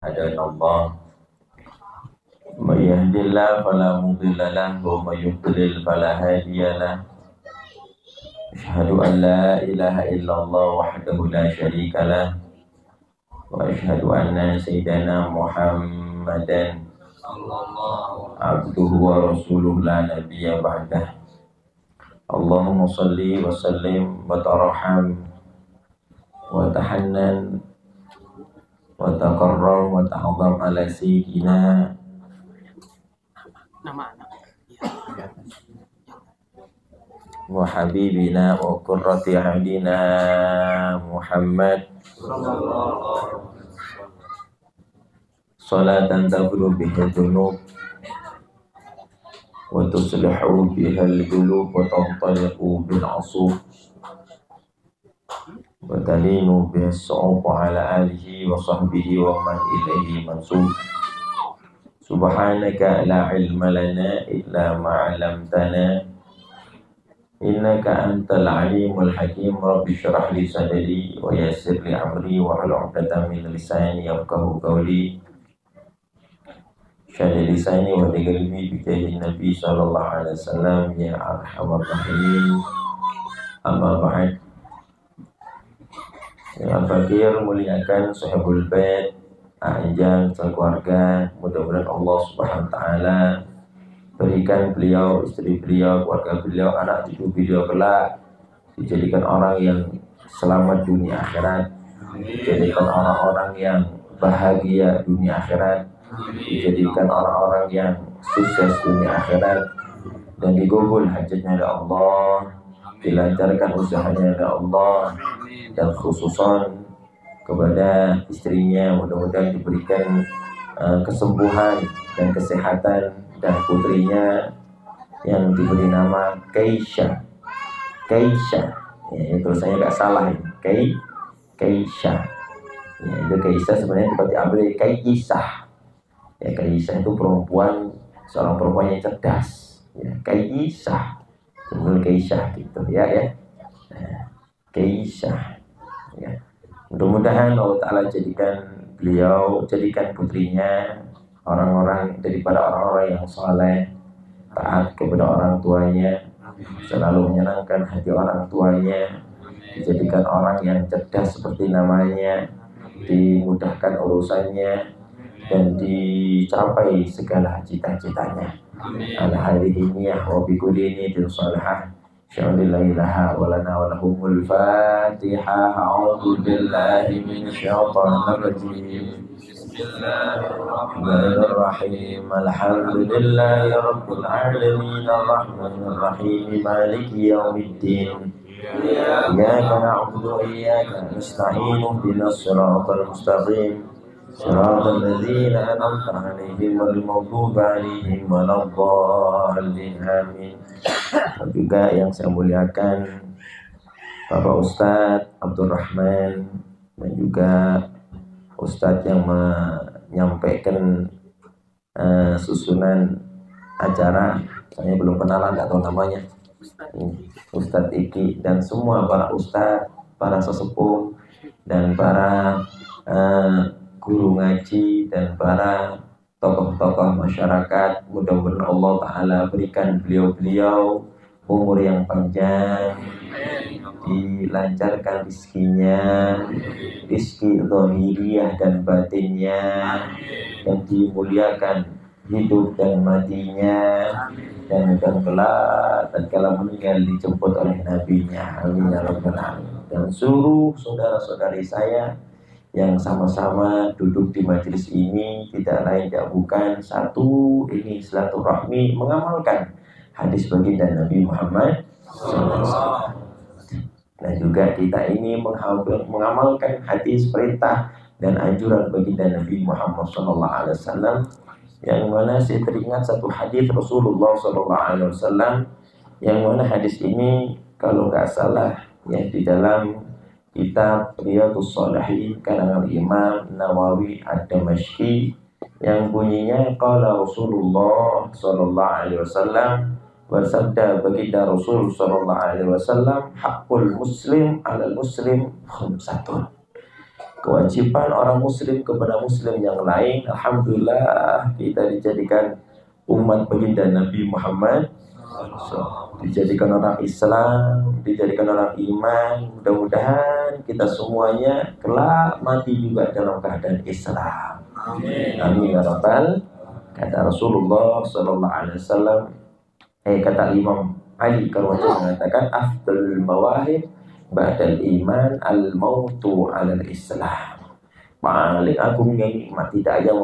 هدانا الله من يهد الله فلا مضل له ومن يضلل فلا هادي له أشهد أن لا إله إلا الله وحده لا شريك له وأشهد أن سيدنا محمدا عبده ورسوله لا نبي بعده اللهم صل وسلم وترحم وتحنن وتكرم وتعظم على سيدنا وحبيبنا وقرة أعيننا محمد صلاة تغفر بها الذنوب وتصلح بها القلوب وتنطلق بالعصوب وتلين بها الصعوب على آله وصحبه ومن إليه منسوب سبحانك لا علم لنا إلا ما علمتنا إنك أنت العليم الحكيم رب اشرح لي صدري ويسر لي أمري واحلل عقدة من لساني يفقهوا قولي شهد لساني وقلبي بجاه النبي صلى الله عليه وسلم يا أرحم الراحمين أما بعد Yang fakir muliakan sahibul bait Anjang keluarga, mudah-mudahan Allah Subhanahu wa taala berikan beliau, istri beliau, keluarga beliau, anak cucu beliau kelak dijadikan orang yang selamat dunia akhirat, dijadikan orang-orang yang bahagia dunia akhirat, dijadikan orang-orang yang sukses dunia akhirat, dan digabul hajatnya oleh Allah, dilancarkan usahanya oleh Allah, dan khususan kepada istrinya mudah-mudahan diberikan kesembuhan dan kesehatan, dan putrinya yang diberi nama Keisha. Ya, itu saya nggak salah ini. Keisha. Ya, itu Keisha sebenarnya dapat diambil dari Kaisah. Ya, Kaisah itu seorang perempuan yang cerdas. Ya, Kaisah. Kemudian Keisha gitu ya. Nah, Keisha. Ya. Mudah-mudahan Allah Ta'ala jadikan putrinya daripada orang-orang yang soleh, taat kepada orang tuanya, selalu menyenangkan hati orang tuanya, dijadikan orang yang cerdas seperti namanya, dimudahkan urusannya, dan dicapai segala cita-citanya. Al-Hadiyah wa bikulini din salihah sya'lillahi laha walana walahumul fatihah. A'udhu billahi minasyaitanir rajim. Bismillahirrahmanirrahim. Alhamdulillahi rabbil alamin arrahmanir rahim maliki yaumiddin. Iyyaka na'budu wa iyyaka nasta'in ihdinas siratal mustaqim siratal ladzina an'amta 'alaihim ghairil maghdubi 'alaihim waladdallin. Amin. Juga yang saya muliakan Bapak Ustadz Abdurrahman dan juga Ustadz yang menyampaikan susunan acara, saya belum kenalan, nggak tahu namanya, Ustadz Iki, dan semua para ustadz, para sesepuh, dan para guru ngaji, dan para tokoh-tokoh masyarakat. Mudah-mudahan Allah Ta'ala berikan beliau-beliau umur yang panjang, dilancarkan rizki zahiriyah dan batinnya, dan dimuliakan hidup dan matinya, dan kelak tatkala meninggal dijemput oleh nabinya. Amin ya rabbal alamin. Dan seluruh saudara-saudari saya yang sama-sama duduk di majelis ini tidak lain tidak bukan satu, ini silaturahmi mengamalkan hadis baginda Nabi Muhammad SAW. Dan juga kita ini mengamalkan hadis perintah dan anjuran baginda Nabi Muhammad SAW, yang mana saya teringat satu hadis Rasulullah SAW, yang mana hadis ini kalau nggak salah ya di dalam kitab Riyadhus Shalihin karangan Imam Nawawi Ad-Damashqi, yang bunyinya qala Rasulullah sallallahu alaihi wasallam, bersabda baginda Rasul sallallahu alaihi wasallam, haqqul muslim 'alal muslim khamsatun. kewajiban orang muslim kepada muslim yang lain. Alhamdulillah kita dijadikan umat baginda Nabi Muhammad, dijadikan orang Islam, dijadikan orang iman. Mudah-mudahan kita semuanya kelak mati juga dalam keadaan Islam. Amin ya rabbal. Kata Rasulullah sallallahu alaihi wasallam, kata Imam Ali Karwajah mengatakan, afdalul mawahib ba'dal iman al-mautu 'alal Islam. Paling agungnya nikmat, tidak ada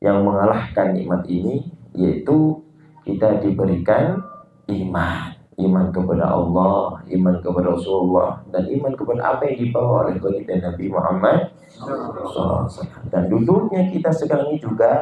yang mengalahkan nikmat ini, yaitu kita diberikan iman kepada Allah, iman kepada Rasulullah, dan iman kepada apa yang dibawa oleh baginda Nabi Muhammad SAW. Dan duduknya kita sekarang ini juga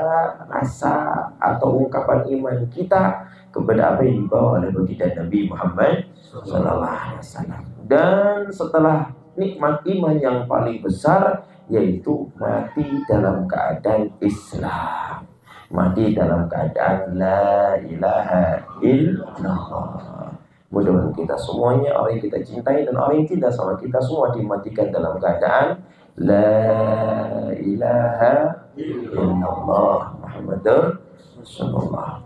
rasa atau ungkapan iman kita kepada apa yang dibawa oleh baginda Nabi Muhammad SAW. Dan setelah nikmat iman yang paling besar, yaitu mati dalam keadaan Islam, mati dalam keadaan la ilaha illallah. Mudah-mudahan kita semuanya, orang yang kita cintai dan orang yang tidak sama kita, semua dimatikan dalam keadaan la ilaha illallah Muhammadur Rasulullah.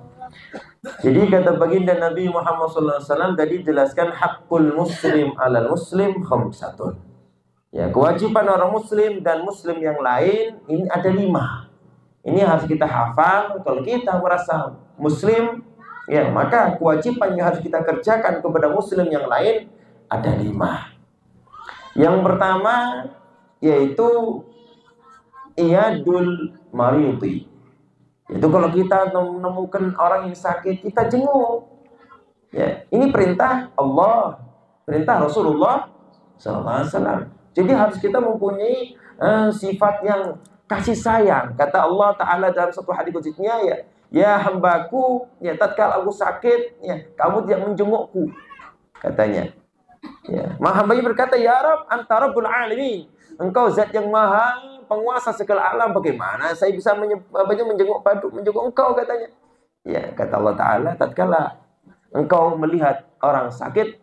Jadi kata baginda Nabi Muhammad SAW tadi jelaskan, hakul muslim alal muslim khamsatun. Ya, kewajiban orang muslim dan muslim yang lain ini ada 5. Ini harus kita hafal. Kalau kita merasa muslim, ya maka kewajiban yang harus kita kerjakan kepada muslim yang lain ada 5. Yang pertama yaitu iyadul maridi. Itu kalau kita menemukan orang yang sakit, kita jenguk. Ya, ini perintah Allah, perintah Rasulullah SAW. Jadi harus kita mempunyai sifat yang kasih sayang. Kata Allah Ta'ala dalam satu hadis qudsinya, ya hambaku, ya tatkala aku sakit, ya kamu tidak menjengukku, katanya. Ya, hambanya berkata, ya Rabb, anta Rabbul Alamin, engkau zat yang maha penguasa segala alam, bagaimana saya bisa menjenguk engkau, katanya. Ya, kata Allah Ta'ala, tatkala engkau melihat orang sakit,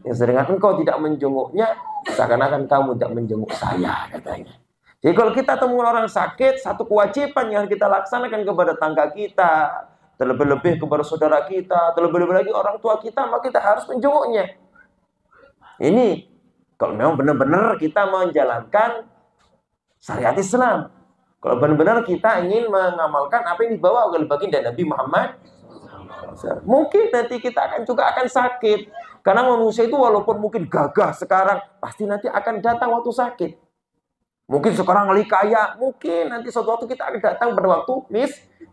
yang sedangkan engkau tidak menjenguknya, seakan-akan kamu tidak menjenguk saya, katanya. Jadi kalau kita temukan orang sakit, satu kewajiban yang kita laksanakan kepada tangga kita, terlebih-lebih kepada saudara kita, terlebih-lebih lagi orang tua kita, maka kita harus menjenguknya. Ini kalau memang benar-benar kita menjalankan syariat Islam. Kalau benar-benar kita ingin mengamalkan apa yang dibawa oleh baginda Nabi Muhammad, mungkin nanti kita juga akan sakit. Karena manusia itu walaupun mungkin gagah sekarang, pasti nanti akan datang waktu sakit. Mungkin sekarang lagi kaya, mungkin nanti suatu waktu kita akan datang pada waktu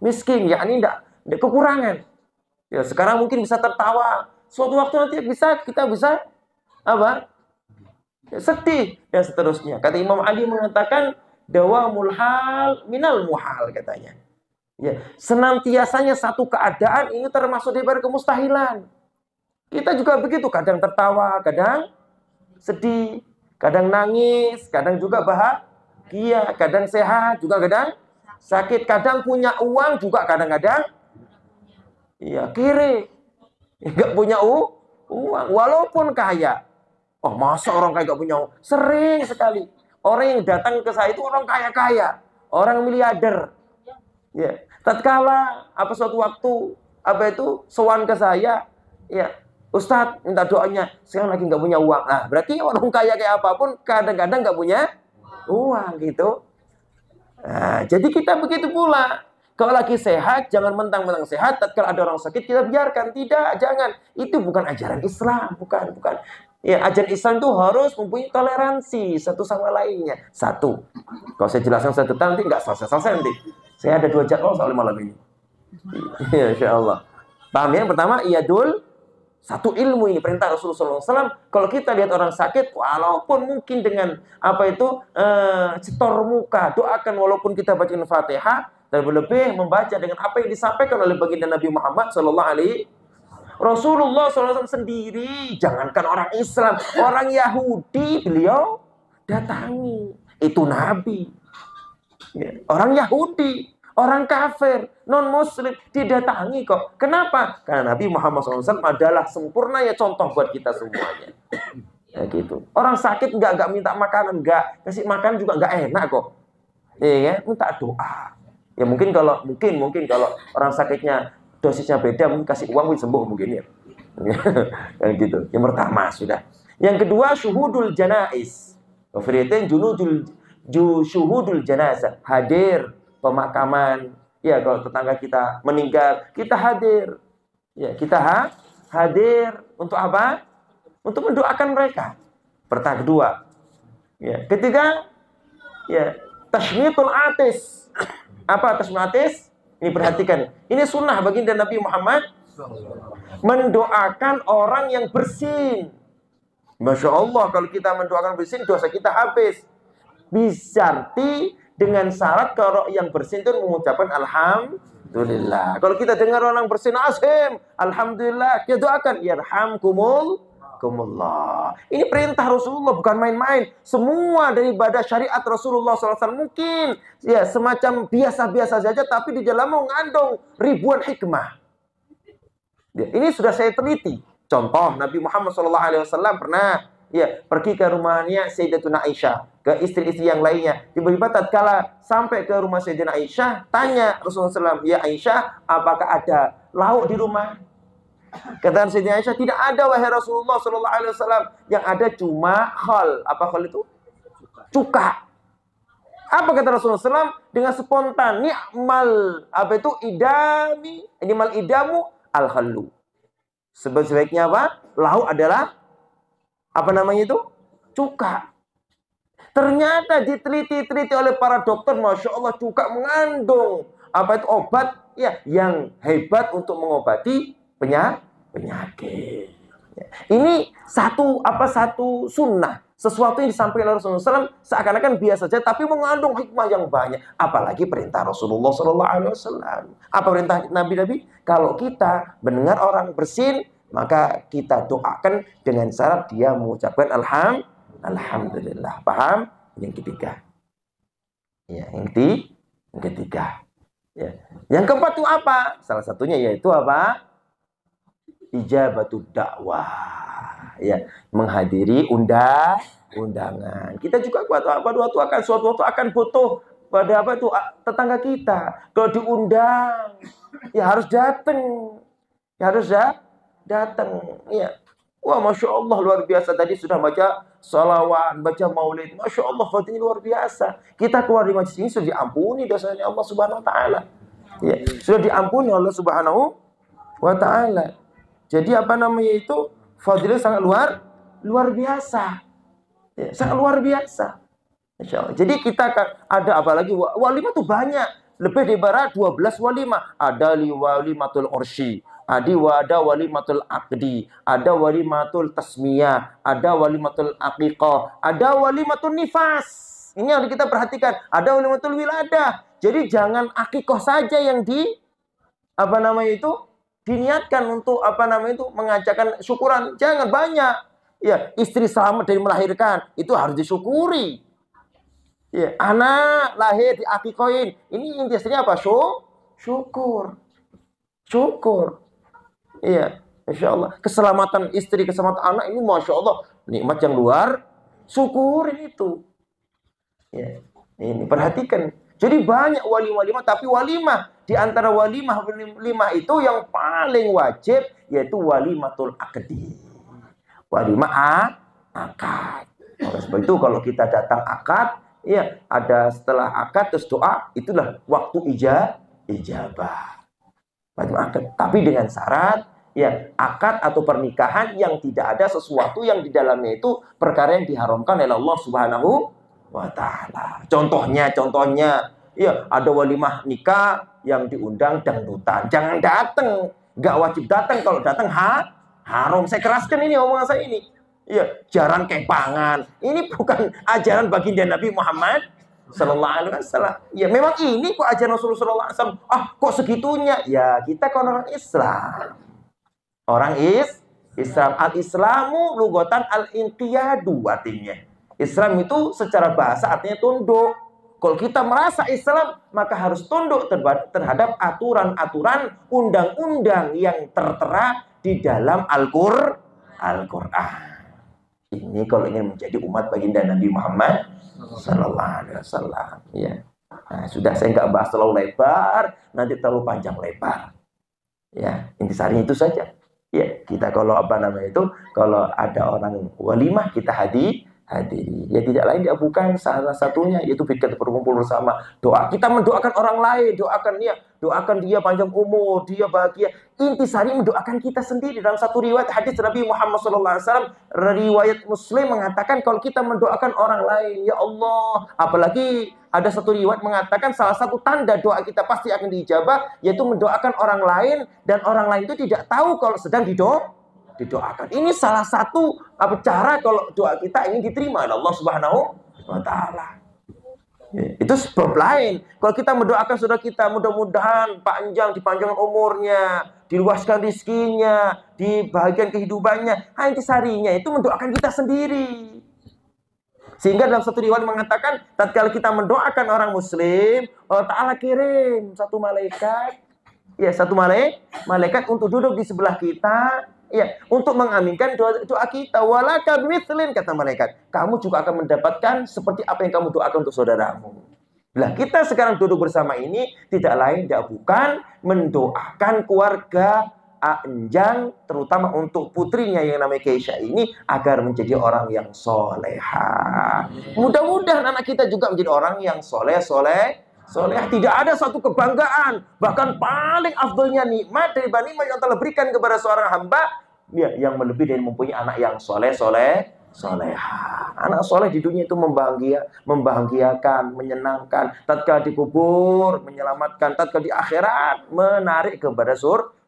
miskin, yakni tidak kekurangan. Ya, sekarang mungkin bisa tertawa, suatu waktu nanti kita bisa apa? Ya, sedih dan seterusnya. Kata Imam Ali mengatakan, dawamul hal minal muhal, katanya. Ya, senantiasanya satu keadaan ini termasuk daripada kemustahilan. Kita juga begitu, kadang tertawa, kadang sedih, kadang nangis, kadang juga bahagia, kadang sehat, juga kadang sakit, kadang punya uang, juga kadang-kadang kiri, nggak punya uang, walaupun kaya. Oh, masa orang kaya nggak punya uang? Sering sekali. Orang yang datang ke saya itu orang kaya-kaya, orang miliarder. Ya, tatkala suatu waktu sowan ke saya, ya Ustadz minta doanya, sekarang lagi nggak punya uang. Nah, berarti orang kaya kayak apapun kadang-kadang nggak punya uang gitu. Nah, jadi kita begitu pula. Kalau lagi sehat, jangan mentang-mentang sehat. Tatkala ada orang sakit, kita biarkan. Tidak, jangan. Itu bukan ajaran Islam, bukan. Ya, ajaran Islam itu harus mempunyai toleransi satu sama lainnya. Satu, kalau saya jelaskan satu nanti nggak selesai nanti. Saya ada 2 jadwal soal malam ini. Ya, insya Allah. Paham ya? Yang pertama, satu ilmu ini perintah Rasulullah SAW. Kalau kita lihat orang sakit, walaupun mungkin dengan cetor muka, doakan walaupun kita bacakan Fatihah, terlebih membaca dengan apa yang disampaikan oleh baginda Nabi Muhammad SAW. Rasulullah SAW sendiri, jangankan orang Islam, orang Yahudi beliau datangi. Itu Nabi. Ya, orang Yahudi, orang kafir, non-muslim didatangi kok. Kenapa? Karena Nabi Muhammad SAW adalah sempurnanya contoh buat kita semuanya. Ya gitu. Orang sakit nggak minta makanan, nggak kasih makan juga nggak enak kok. Iya, minta doa. Ya mungkin kalau orang sakitnya dosisnya beda, mungkin kasih uang mungkin sembuh mungkin ya. Yang gitu. Yang pertama sudah. Yang kedua syuhudul janais. Wafriyatin syuhudul janazah, hadir pemakaman. Ya kalau tetangga kita meninggal, kita hadir. Ya, kita hadir untuk apa? Untuk mendoakan mereka. Pertama, kedua. Ya, ketiga, ya, tashmitul atis. Apa tashmitul atis? Ini perhatikan. Ini sunnah baginda Nabi Muhammad mendoakan orang yang bersin. Masya Allah, kalau kita mendoakan bersin, dosa kita habis. Bisyarti dengan syarat kalau yang bersin itu mengucapkan alhamdulillah. Kalau kita dengar orang bersin asim, alhamdulillah, kita doakan yarhamkumullah. Ini perintah Rasulullah, bukan main-main. Semua dari ibadah syariat Rasulullah SAW mungkin ya semacam biasa-biasa saja, tapi di dalam mengandung ribuan hikmah. Ya, ini sudah saya teliti. Contoh, Nabi Muhammad SAW pernah ya pergi ke rumahnya Sayyidatuna Aisyah, ke istri-istri yang lainnya. Tiba-tiba tatkala sampai ke rumah Sayyidatuna Aisyah, tanya Rasulullah SAW, ya Aisyah, apakah ada lauk di rumah? Kata Sayyidatuna Aisyah, tidak ada wahai Rasulullah SAW. Yang ada cuma khal. Apa khal itu? Cuka. Apa kata Rasulullah SAW? Dengan spontan, ni'mal apa itu idami, ni'mal idamu al-khallu. Sebaiknya apa? Lauk adalah apa namanya itu? Cuka. Ternyata diteliti oleh para dokter, Masya Allah, cuka mengandung apa itu obat ya yang hebat untuk mengobati penyakit. Ini satu sunnah, sesuatu yang disampaikan oleh Rasulullah SAW seakan-akan biasa saja, tapi mengandung hikmah yang banyak. Apalagi perintah Rasulullah SAW. Apa perintah Nabi? Kalau kita mendengar orang bersin, maka kita doakan dengan syarat dia mengucapkan alhamdulillah. Paham? Yang ketiga. Ya, yang ketiga. Ya. Yang keempat itu apa? Salah satunya yaitu apa? Ijabatud dakwah. Ya, menghadiri undangan. Kita juga suatu waktu akan butuh pada apa itu tetangga kita. Kalau diundang, ya harus datang. Ya harus datang. Ya. Wah, Masya Allah, luar biasa. Tadi sudah baca salawat, baca maulid. Masya Allah, fadilnya luar biasa. Kita keluar di majlis ini sudah diampuni dosanya Allah Subhanahu Wa Taala. Ya, sudah diampuni Allah Subhanahu Wa Taala. Jadi apa namanya itu? Fadilnya sangat luar biasa. Ya, sangat luar biasa. Insya Allah. Jadi kita akan ada apalagi walimah itu banyak. Lebih daripada 12 walimah. Ada walimatul ursyi, ada walimatul aqdi, ada walimatul tasmiyah, ada walimatul aqiqah, ada walimatul nifas. Ini harus kita perhatikan. Ada walimatul wiladah. Jadi jangan aqiqah saja yang diniatkan untuk mengajakkan syukuran. Jangan banyak. Ya, istri selamat dari melahirkan, itu harus disyukuri. Ya, anak lahir di akikoin, ini intinya apa? Syukur. Iya, Masya Allah. Keselamatan istri, keselamatan anak ini Masya Allah nikmat yang luar. Syukurin itu. Ya, ini perhatikan. Jadi banyak walimah, tapi walimah di antara walimah itu yang paling wajib yaitu walimatul akdi. Walimah akad. Oleh sebab itu kalau kita datang akad, ya ada setelah akad terus doa, itulah waktu ijabah. Akad. Tapi dengan syarat ya akad atau pernikahan yang tidak ada sesuatu yang di dalamnya itu perkara yang diharamkan oleh Allah Subhanahu Wa Taala. Contohnya ya ada walimah nikah yang diundang dangdutan, jangan datang, nggak wajib datang. Kalau datang haram. Saya keraskan ini omongan saya ini. Ya, jarang kepangan. Ini bukan ajaran baginda Nabi Muhammad Sallallahu Alaihi Wasallam. Ya, memang ini kok ajaran Rasulullah SAW. Kok segitunya? Ya, kita kan orang Islam. Orang Islam. Al-Islamu lugatan al-inqiyadu artinya. Islam itu secara bahasa artinya tunduk. Kalau kita merasa Islam, maka harus tunduk terhadap aturan-aturan undang-undang yang tertera di dalam Al-Qur'an. Ini kalau ingin menjadi umat baginda Nabi Muhammad Sallallahu Alaihi Wasallam. Ya. Nah, sudah saya nggak bahas terlalu lebar, nanti terlalu panjang lebar. Ya, intisarinya itu saja. Ya, kita kalau kalau ada orang walimah kita hadiri. Ya tidak lain dia bukan salah satunya yaitu kita berkumpul bersama, doa. Kita mendoakan orang lain, doakan dia panjang umur, dia bahagia. Intisari mendoakan kita sendiri. Dalam satu riwayat hadis Nabi Muhammad SAW, riwayat Muslim mengatakan kalau kita mendoakan orang lain, ya Allah, apalagi ada satu riwayat mengatakan salah satu tanda doa kita pasti akan diijabah yaitu mendoakan orang lain dan orang lain itu tidak tahu kalau sedang didoakan. Ini salah satu cara kalau doa kita ingin diterima oleh Allah Subhanahu wa Ta'ala. Itu sebab lain. Kalau kita mendoakan saudara kita, mudah-mudahan dipanjangkan umurnya, diluaskan rezekinya, dibahagiakan kehidupannya. Intisarinya itu mendoakan kita sendiri. Sehingga dalam satu riwayat mengatakan, tatkala kita mendoakan orang Muslim, Allah Ta'ala kirim satu malaikat, malaikat untuk duduk di sebelah kita. Ya, untuk mengaminkan doa kita. Walaka bimithlin, kata malaikat. Kamu juga akan mendapatkan seperti apa yang kamu doakan untuk saudaramu. Nah, kita sekarang duduk bersama ini tidak lain bukan mendoakan keluarga Anjang, terutama untuk putrinya yang namanya Keisha ini agar menjadi orang yang soleha. Mudah-mudahan anak kita juga menjadi orang yang soleh. Tidak ada satu kebanggaan, bahkan paling afdolnya nikmat dari nikmat yang telah berikan kepada seorang hamba yang melebihi dari mempunyai anak yang soleha. Anak soleh di dunia itu membahagiakan, menyenangkan, tatkala dikubur menyelamatkan, tatkala di akhirat menarik kepada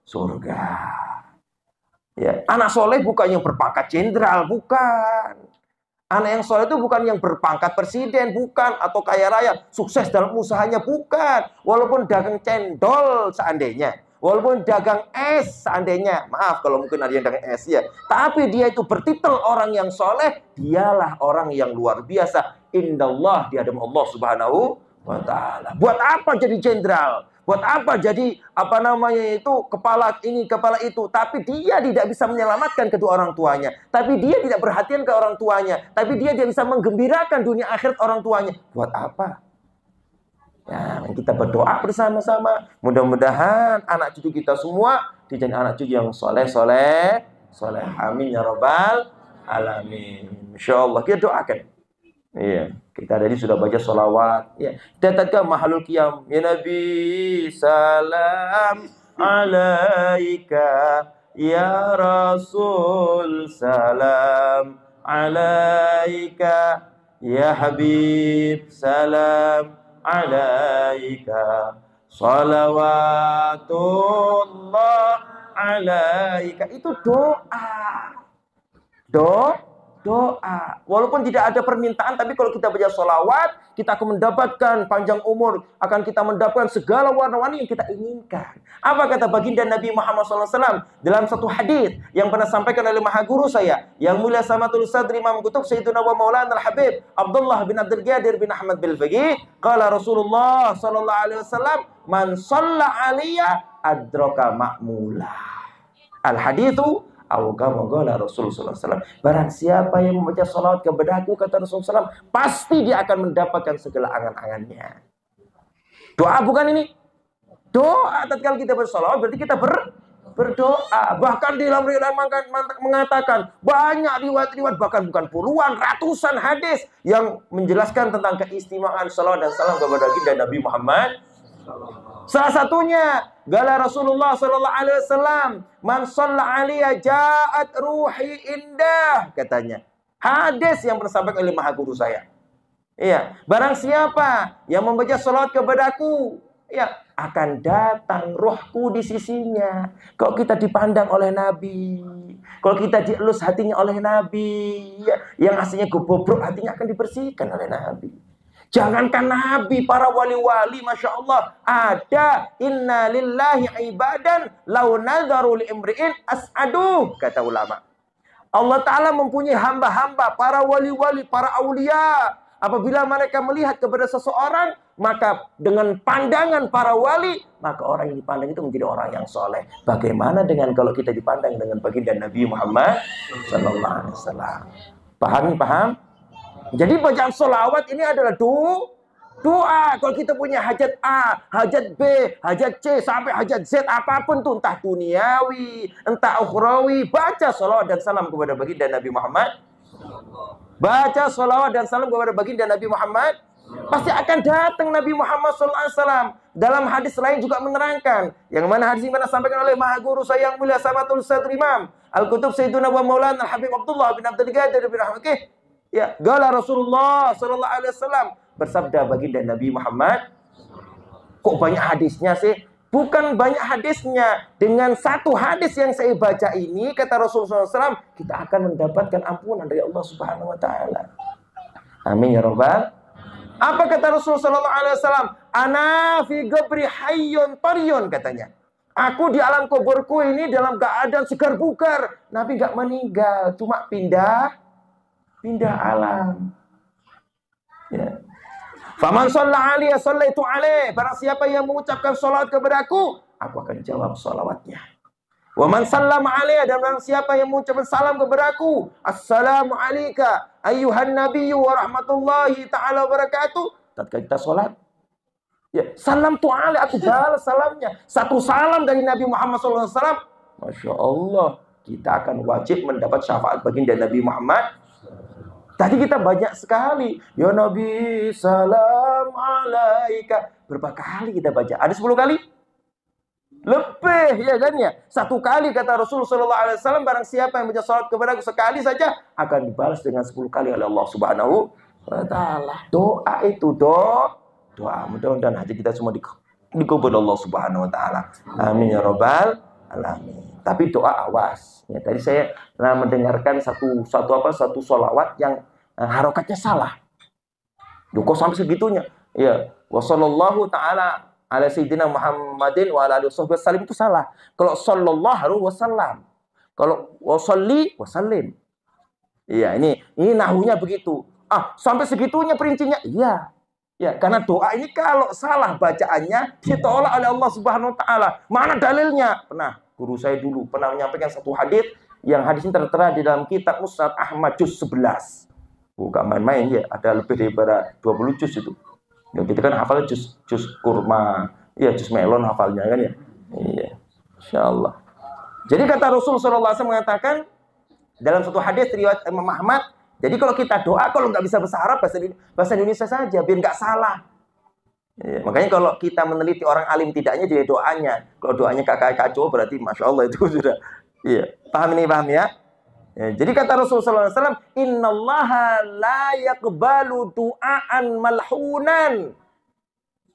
surga. Ya, anak soleh bukan yang berpangkat jenderal, bukan. Anak yang soleh itu bukan yang berpangkat presiden, bukan, atau kaya raya, sukses dalam usahanya, bukan. Walaupun dagang cendol seandainya, walaupun dagang es seandainya, maaf kalau mungkin ada yang dagang es ya, tapi dia itu bertitel orang yang soleh, dialah orang yang luar biasa. Indallah, di hadapan Allah Subhanahu wa Ta'ala. Buat apa jadi jenderal? Buat apa jadi kepala ini, kepala itu? Tapi dia tidak bisa menyelamatkan kedua orang tuanya. Tapi dia tidak perhatian ke orang tuanya. Tapi dia tidak bisa menggembirakan dunia akhirat orang tuanya. Buat apa? Ya, kita berdoa bersama-sama. Mudah-mudahan anak cucu kita semua dijadikan anak cucu yang soleh. Amin ya rabbal alamin. Insyaallah kita doakan. Iya, kita tadi sudah baca sholawat. Ya, datangkan mahalul qiyam. Ya Nabi, salam alaika. Ya Rasul, salam alaika. Ya Habib, salam alaika. Salawatullah alaika. Itu doa. Doa. Walaupun tidak ada permintaan, tapi kalau kita baca sholawat, kita akan mendapatkan panjang umur, akan kita mendapatkan segala warna-warni yang kita inginkan. Apa kata baginda Nabi Muhammad SAW dalam satu hadis yang pernah sampaikan oleh maha guru saya, yang mulia Samatul Sadri Imam Kutub Sayyiduna wa Maulana Al-Habib Abdullah bin Abdul Qadir bin Ahmad bil Faqih, qala Rasulullah sallallahu alaihi wasallam, man shalla alaiya adraka ma'mula. Al-haditsu Awgamagala Rasulullah SAW. Barang siapa yang membaca salawat kepadaku, kata Rasulullah SAW, pasti dia akan mendapatkan segala angan-angannya. Doa bukan ini? Doa. Tatkala kita bersalawat berarti kita berdoa. Bahkan di dalam riwayat mengatakan banyak riwayat-riwayat, bahkan bukan puluhan, ratusan hadis yang menjelaskan tentang keistimewaan salawat dan salam kepada baginda Nabi Muhammad. Salah satunya gala Rasulullah sallallahu alaihi wasallam, man shalla alaiya ja'at ruhi indah, katanya. Hadis yang disampaikan oleh maha guru saya. Iya, barang siapa yang membaca salawat kepadaku, ya, akan datang rohku di sisinya. Kalau kita dipandang oleh Nabi, kalau kita dielus hatinya oleh Nabi, ya, yang aslinya bobrok hatinya akan dibersihkan oleh Nabi. Jangankan Nabi, para wali-wali, Masya Allah, ada inna lillahi ibadan lau nadharu li imri'in as'adu, kata ulama. Allah Ta'ala mempunyai hamba-hamba, para wali-wali, para aulia. Apabila mereka melihat kepada seseorang, maka dengan pandangan para wali, maka orang yang dipandang itu menjadi orang yang soleh. Bagaimana dengan kalau kita dipandang dengan baginda Nabi Muhammad sallallahu alaihi wasallam? Paham? Jadi bacaan sholawat ini adalah doa. Kalau kita punya hajat A, hajat B, hajat C, sampai hajat Z, apapun tuh, entah duniawi, entah ukhrawi, baca sholawat dan salam kepada baginda Nabi Muhammad. Baca sholawat dan salam kepada baginda Nabi Muhammad. Pasti akan datang Nabi Muhammad SAW. Dalam hadis lain juga menerangkan, yang mana hadis ini disampaikan oleh Maha Guru saya yang mulia Samatul Sadr Imam Al-Kutub Sayyiduna wa Maulana Al-Habib Abdullah bin Abdul Qadir bin Rahmatih. Ya, gala Rasulullah sallallahu alaihi wasallam, bersabda baginda Nabi Muhammad. Kok banyak hadisnya sih? Bukan banyak hadisnya. Dengan satu hadis yang saya baca ini, kata Rasulullah SAW, kita akan mendapatkan ampunan dari Allah Subhanahu wa taala. Amin ya rabbal. Apa kata Rasulullah SAW? Ana fi gabri hayyun taryun, katanya. Aku di alam kuburku ini dalam keadaan segar bugar. Nabi gak meninggal, cuma pindah alam. Ya. Faman shalla alaihi sallaitu alaihi. Barang siapa yang mengucapkan salat kepadaku, aku akan jawab salawatnya. Wa man sallama alaihi, dan barang siapa yang mengucapkan salam kepadaku, assalamu alayka ayyuhan nabiyyu wa rahmatullahi ta'ala wa barakatuh. Tatkala kita salat, ya, salam tu alaihi, aku balas salamnya. Satu salam dari Nabi Muhammad SAW, Masya Allah, kita akan wajib mendapat syafaat baginda Nabi Muhammad. Tadi kita banyak sekali, ya Nabi salam alaika. Berapa kali kita baca? Ada 10 kali? Lebih, ya kan ya? Satu kali kata Rasulullah SAW, barang siapa yang baca salat kepadaku sekali saja, akan dibalas dengan 10 kali oleh Allah Subhanahu wa ta'ala. Doa itu, doa. Mudah-mudahan hati kita semua dikubur Allah Subhanahu wa ta'ala. Amin ya rabbal alamin. Tapi doa awas. Ya, tadi saya mendengarkan satu sholawat yang harokatnya salah. Duh, kok sampai segitunya? Ya, wassallallahu ta'ala ala sayyidina Muhammadin wa ala alihi wasallam itu salah. Kalau sallallahu harus wasallam. Kalau wasalli wasallim. Iya, ini nahunya begitu. Sampai segitunya perincinya. Iya. Ya, karena doa ini kalau salah bacaannya ditolak oleh Allah Subhanahu wa taala. Mana dalilnya? Guru saya dulu pernah menyampaikan satu hadis, yang hadis ini tertera di dalam kitab Musnad Ahmad juz 11. Bukan main-main ya, ada lebih daripada 20 juz itu. Ya, kita kan hafal juz kurma, ya juz melon hafalnya kan ya. Iya. Insyaallah. Jadi kata Rasulullah SAW mengatakan dalam satu hadis riwayat Imam Ahmad, jadi kalau kita doa, kalau nggak bisa bahasa Arab, bahasa Indonesia saja, biar nggak salah. Ya, makanya kalau kita meneliti orang alim tidaknya jadi doanya. Kalau doanya kakak kacau berarti Masya Allah itu sudah. Iya, paham ya? Ya, jadi kata Rasulullah SAW, Innallaha la yaqbalu du'aan malhunan.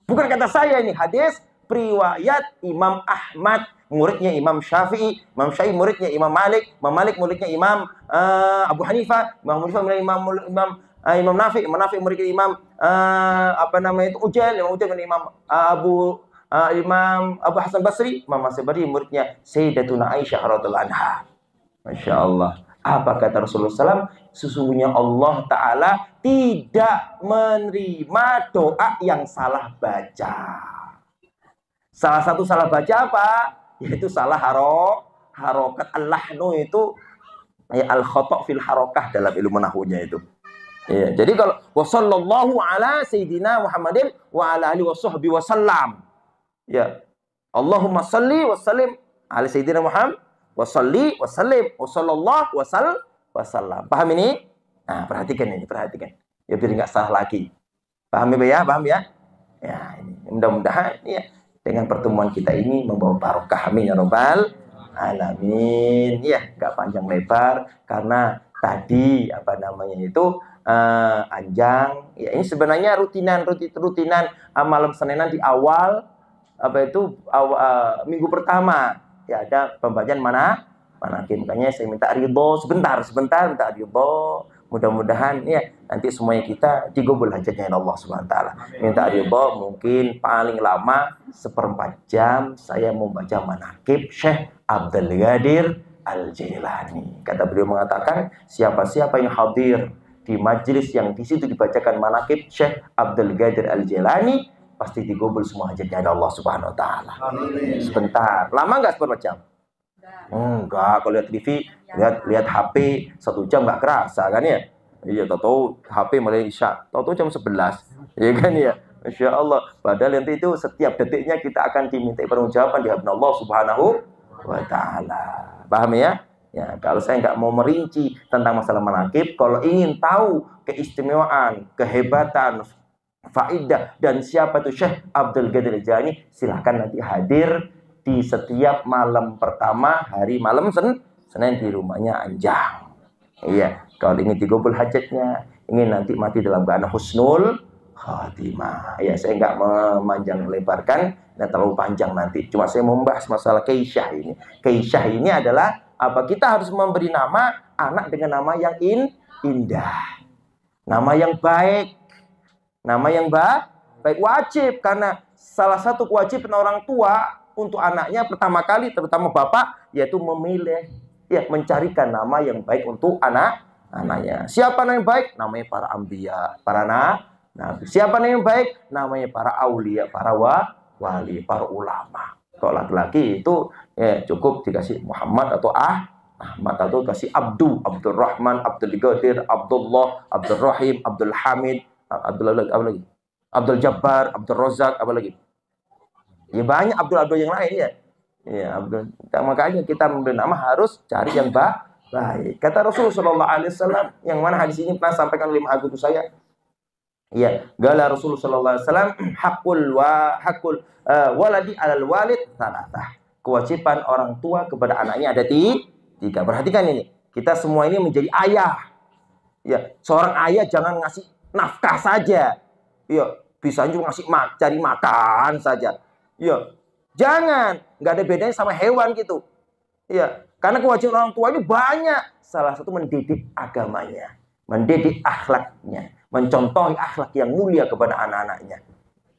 Bukan kata saya ini, hadis riwayat Imam Ahmad, muridnya Imam Syafi'i, Imam Syafi'i muridnya Imam Malik, Imam Malik muridnya Imam Abu Hanifah, Imam Hanifah muridnya Imam Nafi, Imam Nafi muridnya Imam Ujail, Imam Ujail muridnya Imam Abu Hasan Basri, Imam Hasan Basri muridnya Sayyidatuna Aisyah radhiyallahu anha. Masya Allah. Apa kata Rasulullah SAW? Sesungguhnya Allah Ta'ala tidak menerima doa yang salah baca. Salah satu salah baca apa? Yaitu salah harokat. Al-lahnu itu ya, al-khotok fil harokah dalam ilmu nahunya itu. Ya, jadi kalau wassallallahu ala sayyidina Muhammadin wa ala alihi washabbi wasallam. Ya. Allahumma salli wa sallim ala sayyidina Muhammad wa salli wa sallim wa sallallahu wasallam. Paham ini? Nah, perhatikan. Ya biar nggak salah lagi. Paham ya? Ya, ini mudah-mudahan ya dengan pertemuan kita ini membawa barokah. Amin ya rabbal alamin. Ya, nggak panjang lebar karena tadi anjang. Ya, ini sebenarnya rutinan malam Seninan di awal minggu pertama. Ya, ada pembacaan manaqib. Makanya saya minta ridho sebentar minta ridho. Mudah-mudahan ya nanti semuanya kita digobol hajatnya Allah Subhanahu wa taala. Minta ridho mungkin paling lama 1/4 jam saya membaca manaqib Syekh Abdul Qadir Al-Jailani. Kata beliau mengatakan, siapa-siapa yang hadir di majelis yang di situ dibacakan manaqib Syekh Abdul Qadir Al-Jailani, pasti digobol semua hajatnya ada Allah Subhanahu wa taala. Sebentar. Lama enggak 1/4 jam? Enggak, kalau lihat TV, lihat HP 1 jam enggak kerasa kan ya? Iya, tahu HP mulai Isya, tahu jam 11. Ya kan ya. Masya Allah. Padahal nanti itu setiap detiknya kita akan diminta pertanggungjawaban di hadapan Allah Subhanahu wa taala. Paham ya? Ya, kalau saya nggak mau merinci tentang masalah manaqib, kalau ingin tahu keistimewaan, kehebatan, faidah dan siapa itu Syekh Abdul Qadir Jailani, silahkan nanti hadir di setiap malam pertama hari malam Senin di rumahnya Anjang. Iya, kalau ingin digobol hajatnya, ingin nanti mati dalam keadaan husnul khatimah. Ya, saya nggak memanjang lebarkan dan terlalu panjang nanti. Cuma saya membahas masalah keisyah ini. Keisyah ini adalah apa? Kita harus memberi nama anak dengan nama yang indah, nama yang baik, nama yang baik wajib, karena salah satu kewajiban orang tua untuk anaknya pertama kali, terutama bapak, yaitu memilih, ya, mencarikan nama yang baik untuk anaknya. Siapa nama yang baik? Namanya para anbiya, para nabi. Siapa nama yang baik? Namanya para aulia, para wali, para ulama. Kalau laki-laki itu ya cukup dikasih Muhammad atau Ahmad, atau kasih Abdul Rahman, Abdul Qadir, Abdullah, Abdul Rahim, Abdul Hamid, Abdul Jabbar, Abdul Razak, apa lagi? Ya banyak Abdul yang lain ya. Ya, Abdul. Makanya kita memberi nama harus cari yang baik. Kata Rasulullah SAW, yang mana hadis ini pernah sampaikan oleh Maha Guru saya. Ya, gala Rasulullah SAW, hakul waladi alal walid salatah. Kewajiban orang tua kepada anaknya ada tiga. Perhatikan ini. Kita semua ini menjadi ayah. Ya, seorang ayah jangan ngasih nafkah saja. Ya, bisa juga ngasih cari makan saja. Ya, jangan, nggak ada bedanya sama hewan gitu. Ya, karena kewajiban orang tua ini banyak. Salah satu mendidik agamanya, mendidik akhlaknya, mencontohi akhlak yang mulia kepada anak-anaknya.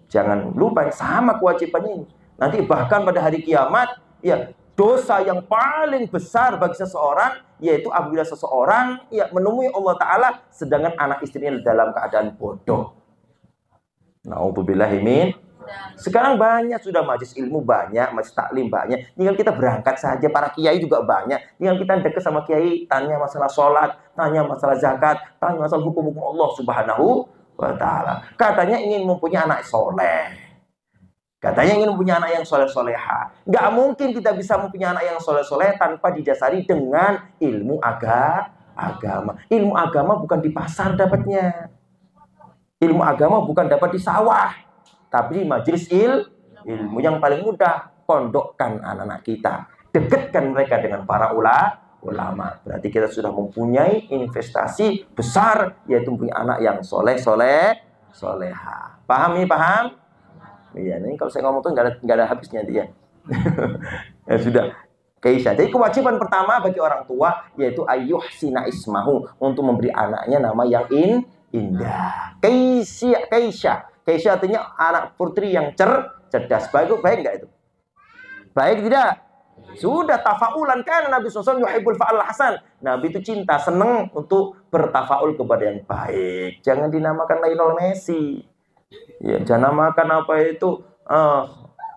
Jangan lupa sama kewajibannya ini. Nanti bahkan pada hari kiamat, ya, dosa yang paling besar bagi seseorang yaitu apabila seseorang ya menemui Allah Ta'ala sedangkan anak istrinya dalam keadaan bodoh. Na'udzubillahi min. Sekarang banyak sudah majelis ilmu banyak, majelis taklim banyak. Tinggal kita berangkat saja, para kiai juga banyak. Tinggal kita dekat sama kiai, tanya masalah sholat, tanya masalah zakat, tanya masalah hukum-hukum Allah Subhanahu wa Ta'ala. Katanya ingin mempunyai anak soleh. Katanya ingin mempunyai anak yang soleh-soleha. Nggak mungkin kita bisa mempunyai anak yang soleh-soleh tanpa didasari dengan ilmu agama. Ilmu agama bukan di pasar dapatnya. Ilmu agama bukan dapat di sawah. Tapi di majelis ilmu yang paling mudah, pondokkan anak-anak kita. Dekatkan mereka dengan para ulama. Berarti kita sudah mempunyai investasi besar, yaitu mempunyai anak yang soleha. Paham ini? Paham? Iya, ini kalau saya ngomong tuh nggak ada habisnya dia. Ya sudah. Kaisyah. Jadi kewajiban pertama bagi orang tua yaitu ayyuhsina ismahu, untuk memberi anaknya nama yang indah. Kaisyah. Kaisyah artinya anak putri yang cerdas. Baik nggak itu? Baik tidak? Sudah tafaulan kan Nabi SAW yuhibbul fa'al hasan. Nabi itu cinta, senang untuk bertafaul kepada yang baik. Jangan dinamakan Lionel Messi. Ya, jangan namakan apa itu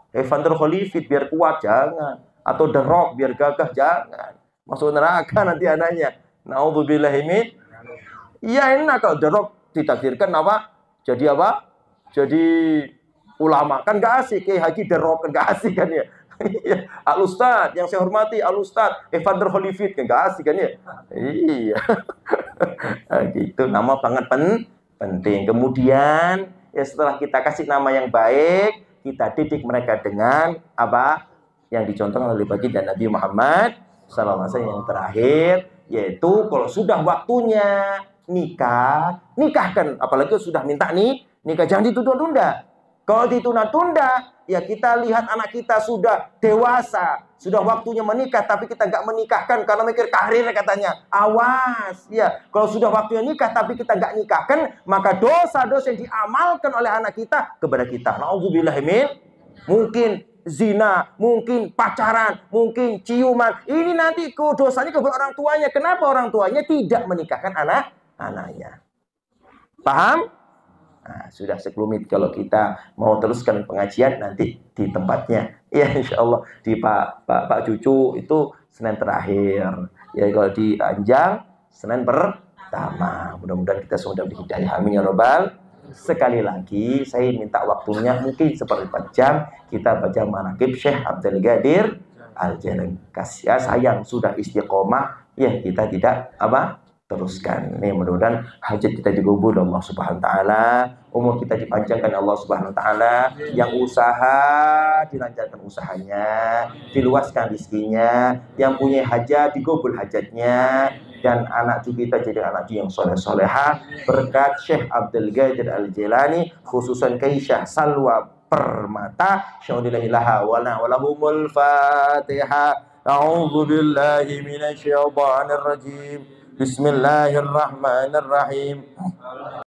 Evander Holyfield biar kuat, jangan. Atau The Rock biar gagah, jangan. Masuk neraka nanti anaknya. Na'udzubillahi min. Iya, enak kalau The Rock ditakdirkan apa? Jadi apa? Jadi ulama kan gak asik. Kayak Haji The Rock kan gak asik kan ya. Al-Ustadz yang saya hormati, Al-Ustadz Evander Holyfield kan gak asik kan ya. Iya. Gitu, nama banget penting. Kemudian ya setelah kita kasih nama yang baik, kita didik mereka dengan apa yang dicontohkan oleh baginda Nabi Muhammad SAW yang terakhir, yaitu kalau sudah waktunya nikahkan. Apalagi sudah minta nikah, jangan ditunda-tunda. Kalau ditunda-tunda, ya kita lihat anak kita sudah dewasa, sudah waktunya menikah, tapi kita nggak menikahkan karena mikir karir katanya. Awas, ya. Kalau sudah waktunya nikah, tapi kita nggak nikahkan, maka dosa-dosa yang diamalkan oleh anak kita kepada kita. Na'udzubillahi min. Mungkin zina, mungkin pacaran, mungkin ciuman. Ini nanti dosanya kepada orang tuanya. Kenapa orang tuanya tidak menikahkan anaknya? Paham? Nah, sudah sekelumit. Kalau kita mau teruskan pengajian nanti di tempatnya, ya insya Allah di Pak Cucu itu Senin terakhir. Ya kalau di Anjang Senin pertama. Mudah-mudahan kita semua dapat hidayah. Amin ya robbal. Sekali lagi saya minta waktunya mungkin seperempat jam kita baca manaqib Syekh Abdul Qadir Al-Jailani. Ya, sayang sudah istiqomah ya kita tidak teruskan. Nih mudah-mudahan hajat kita dikabul Allah Subhanahu wa taala, umur kita dipanjangkan Allah Subhanahu wa taala, yang usaha dilancarkan usahanya, diluaskan rezekinya, yang punya hajat dikabul hajatnya, dan anak cucu kita jadi anak cucu yang soleh-soleha berkat Syekh Abdul Qadir Al-Jailani, khususan Kaisyah Salwa Permata. Syaudillahilaha wa lahumul Fatihah. A'udzu billahi minasyaitonir rajim. Bismillahirrahmanirrahim.